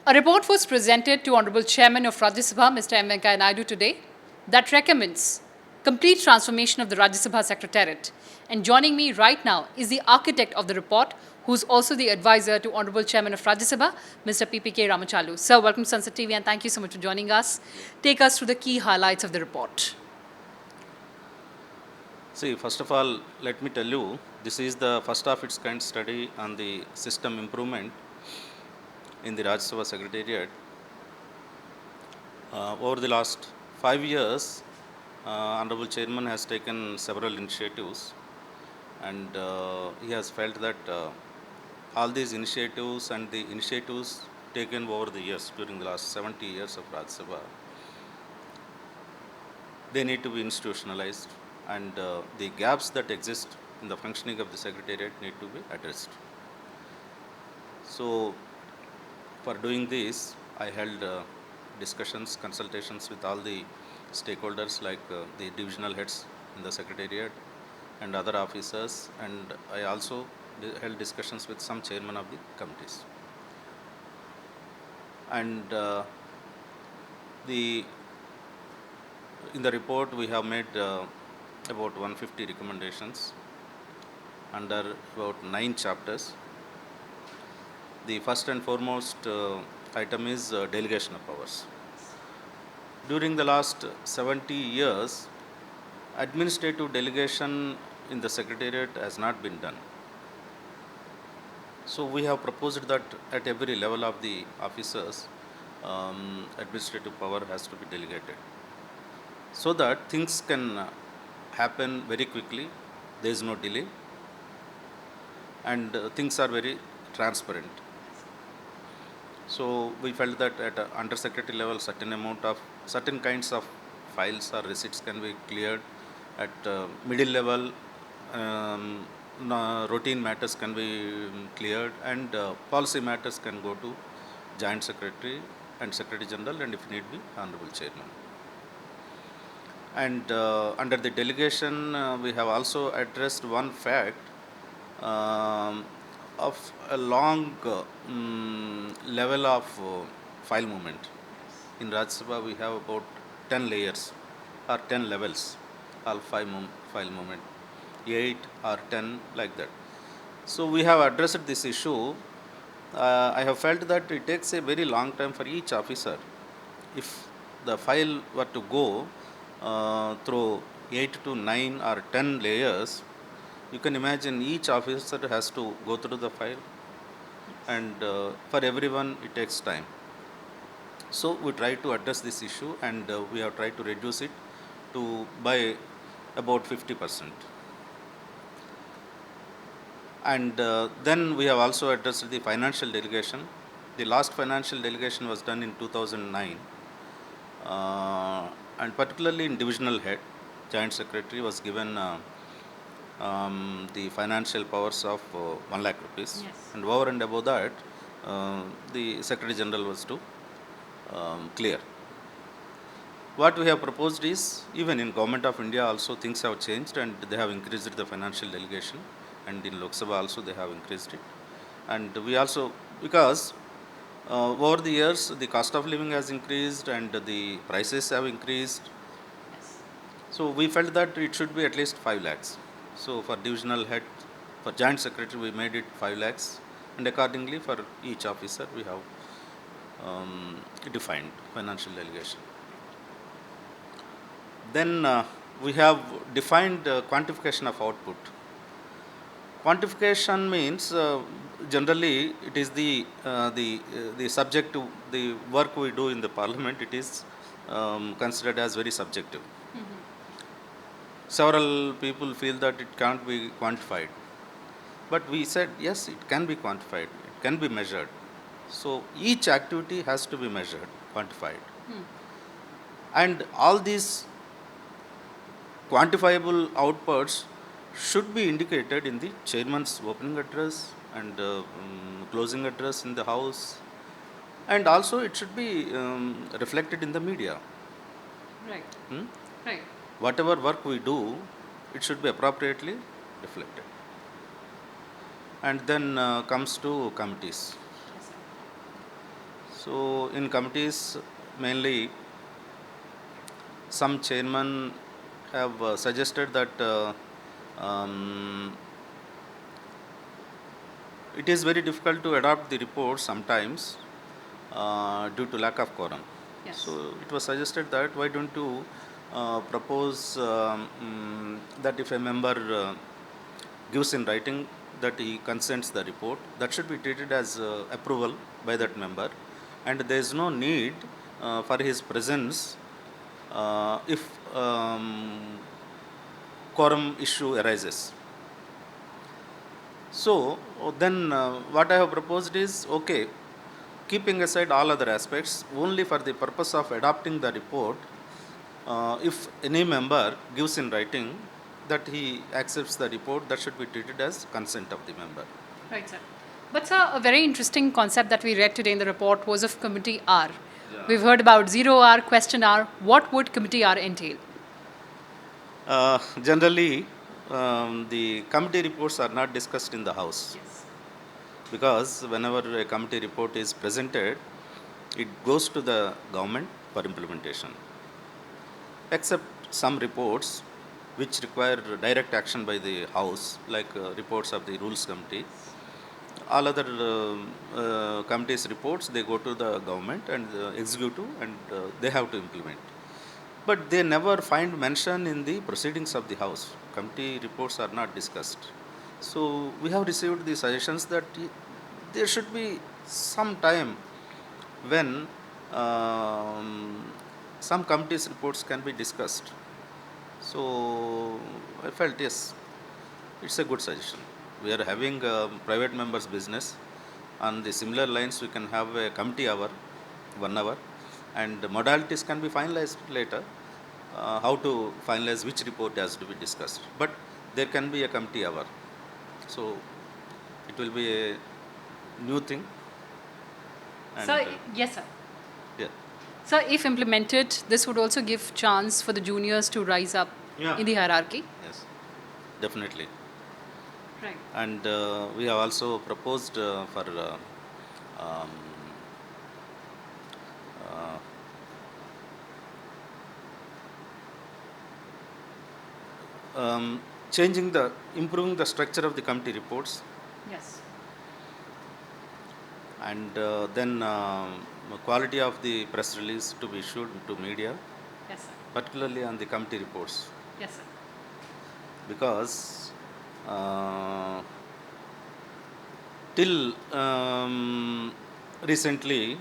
A report was presented to Honorable Chairman of Rajya Sabha, Mr. M.Venkaiah Naidu today that recommends complete transformation of the Rajya Sabha Secretariat. And joining me right now is the architect of the report, who's also the advisor to Honorable Chairman of Rajya Sabha, Mr. P.P.K. Ramachalu. Sir, welcome to Sansad TV and thank you so much for joining us. Take us through the key highlights of the report. See, first of all, let me tell you, this is the first of its kind study on the system improvement in the Rajya Sabha Secretariat. Over the last 5 years, Honorable Chairman has taken several initiatives, and he has felt that all these initiatives and the initiatives taken over the years during the last 70 years of Rajya Sabha, they need to be institutionalized, and the gaps that exist in the functioning of the Secretariat need to be addressed. So, for doing this, I held discussions, consultations with all the stakeholders like the divisional heads in the Secretariat and other officers, and I also held discussions with some chairmen of the committees. And in the report we have made about 150 recommendations under about 9 chapters. The first and foremost item is delegation of powers. During the last 70 years, administrative delegation in the Secretariat has not been done. So we have proposed that at every level of the officers, administrative power has to be delegated, so that things can happen very quickly, there is no delay, and things are very transparent. So we felt that at a undersecretary level, certain kinds of files or receipts can be cleared. At middle level, routine matters can be cleared, and policy matters can go to Joint Secretary and Secretary General, and if need be, Honorable Chairman. And under the delegation, we have also addressed one fact of a long level of file movement. In Rajya Sabha, we have about 10 layers or 10 levels of file movement, 8 or 10 like that. So we have addressed this issue. I have felt that it takes a very long time for each officer. If the file were to go through 8 to 9 or 10 layers, you can imagine each officer has to go through the file, and for everyone it takes time. So we try to address this issue, and we have tried to reduce it by about 50%. And then we have also addressed the financial delegation. The last financial delegation was done in 2009, and particularly in divisional head, Joint Secretary was given the financial powers of 1 lakh rupees. Yes. And over and above that, the Secretary General was to clear. What we have proposed is, even in Government of India also things have changed, and they have increased the financial delegation, and in Lok Sabha also they have increased it. And we also, because over the years the cost of living has increased and the prices have increased, so we felt that it should be at least 5 lakhs. So for divisional head, for Joint Secretary we made it 5 lakhs, and accordingly for each officer we have defined financial delegation. Then we have defined quantification of output. Quantification means generally it is the subject to the work we do in the Parliament. It is considered as very subjective. Several people feel that it can't be quantified, but we said yes, it can be quantified, it can be measured. So each activity has to be measured, quantified, and all these quantifiable outputs should be indicated in the chairman's opening address and closing address in the House, and also it should be reflected in the media. Right. Right. Whatever work we do, it should be appropriately reflected. And then comes to committees. So in committees, mainly some chairmen have suggested that um, it is very difficult to adopt the report sometimes due to lack of quorum. Yes. So it was suggested that why don't you propose that if a member gives in writing that he consents the report, that should be treated as approval by that member, and there is no need for his presence if quorum issue arises. So then what I have proposed is, okay, keeping aside all other aspects, only for the purpose of adopting the report, if any member gives in writing that he accepts the report, that should be treated as consent of the member. Right, sir. But, sir, a very interesting concept that we read today in the report was of committee R. Yeah. We've heard about zero hour, question hour. What would committee R entail? Generally, the committee reports are not discussed in the House, Yes. because whenever a committee report is presented, it goes to the government for implementation. Except some reports which require direct action by the House, like reports of the Rules Committee. All other committees' reports, they go to the government and executive, and they have to implement. But they never find mention in the proceedings of the House. Committee reports are not discussed. So we have received the suggestions that there should be some time when some committees' reports can be discussed. So I felt, yes, it's a good suggestion. We are having private members' business. On the similar lines, we can have a committee hour, 1 hour, and the modalities can be finalized later. How to finalize which report has to be discussed. But there can be a committee hour. So it will be a new thing. And, Sir, yes, sir. yeah. Sir, if implemented, this would also give chance for the juniors to rise up Yeah. in the hierarchy. Yes, definitely. Right. And we have also proposed for um, uh, improving the structure of the committee reports, Yes. and then quality of the press release to be issued to media, Yes, sir. particularly on the committee reports, Yes, sir. because till recently,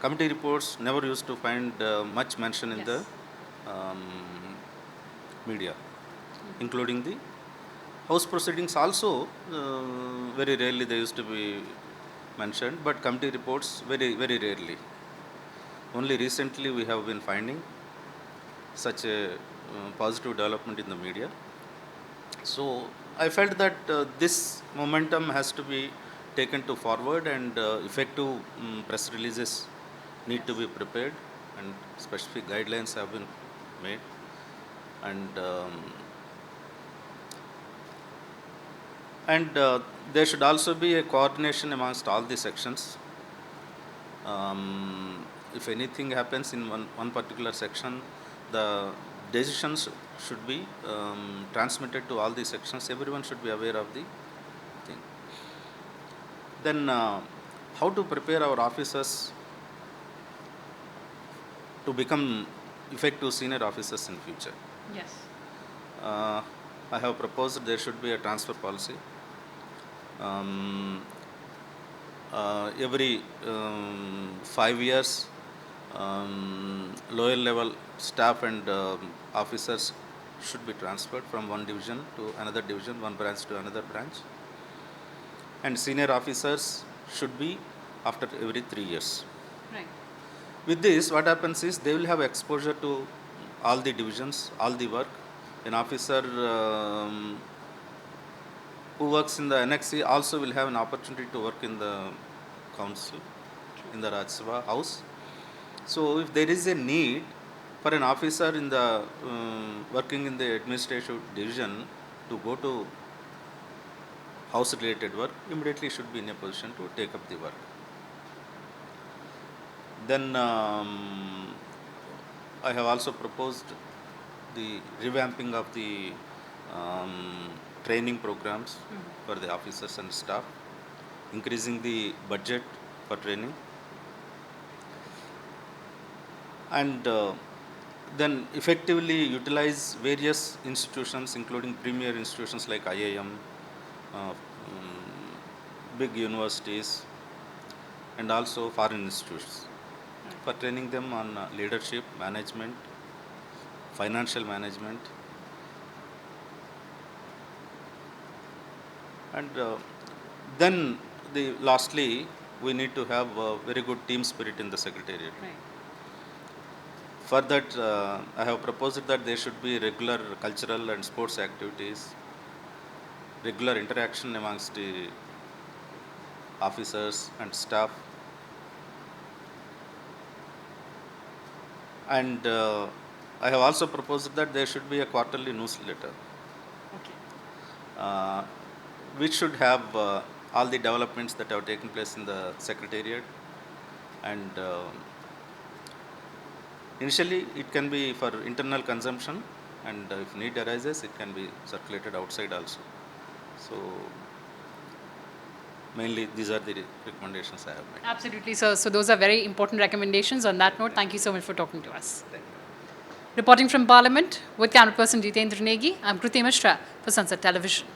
committee reports never used to find much mention in the Yes. um, media, including the House proceedings also. Very rarely they used to be mentioned, but committee reports very, very rarely. Only recently we have been finding such a positive development in the media. So I felt that this momentum has to be taken to forward, and effective press releases need to be prepared, and specific guidelines have been made, and there should also be a coordination amongst all the sections. If anything happens in one particular section, the decisions should be transmitted to all the sections. Everyone should be aware of the thing. Then how to prepare our officers to become effective senior officers in future. Yes. I have proposed there should be a transfer policy. Every 5 years, lower level staff and officers should be transferred from one division to another division, one branch to another branch, and senior officers should be after every 3 years. Right. With this, what happens is they will have exposure to all the divisions, all the work. An officer who works in the NXC also will have an opportunity to work in the council, in the Rajya Sabha House. So if there is a need for an officer in the working in the administrative division to go to house related work, immediately should be in a position to take up the work. Then I have also proposed the revamping of the training programs for the officers and staff, increasing the budget for training, and then effectively utilize various institutions, including premier institutions like IIM, big universities, and also foreign institutes, for training them on leadership, management, financial management, and then lastly we need to have a very good team spirit in the secretariat. Right. For that, I have proposed that there should be regular cultural and sports activities, regular interaction amongst the officers and staff, and I have also proposed that there should be a quarterly newsletter, Okay. which should have all the developments that have taken place in the secretariat, and initially it can be for internal consumption, and if need arises it can be circulated outside also. So mainly these are the recommendations I have made. Absolutely, sir. So those are very important recommendations. On that note, thank you so much for talking to us. Thank you. Reporting from Parliament with camera person Jitendra Negi, I'm Kruti Mishra for Sansad Television.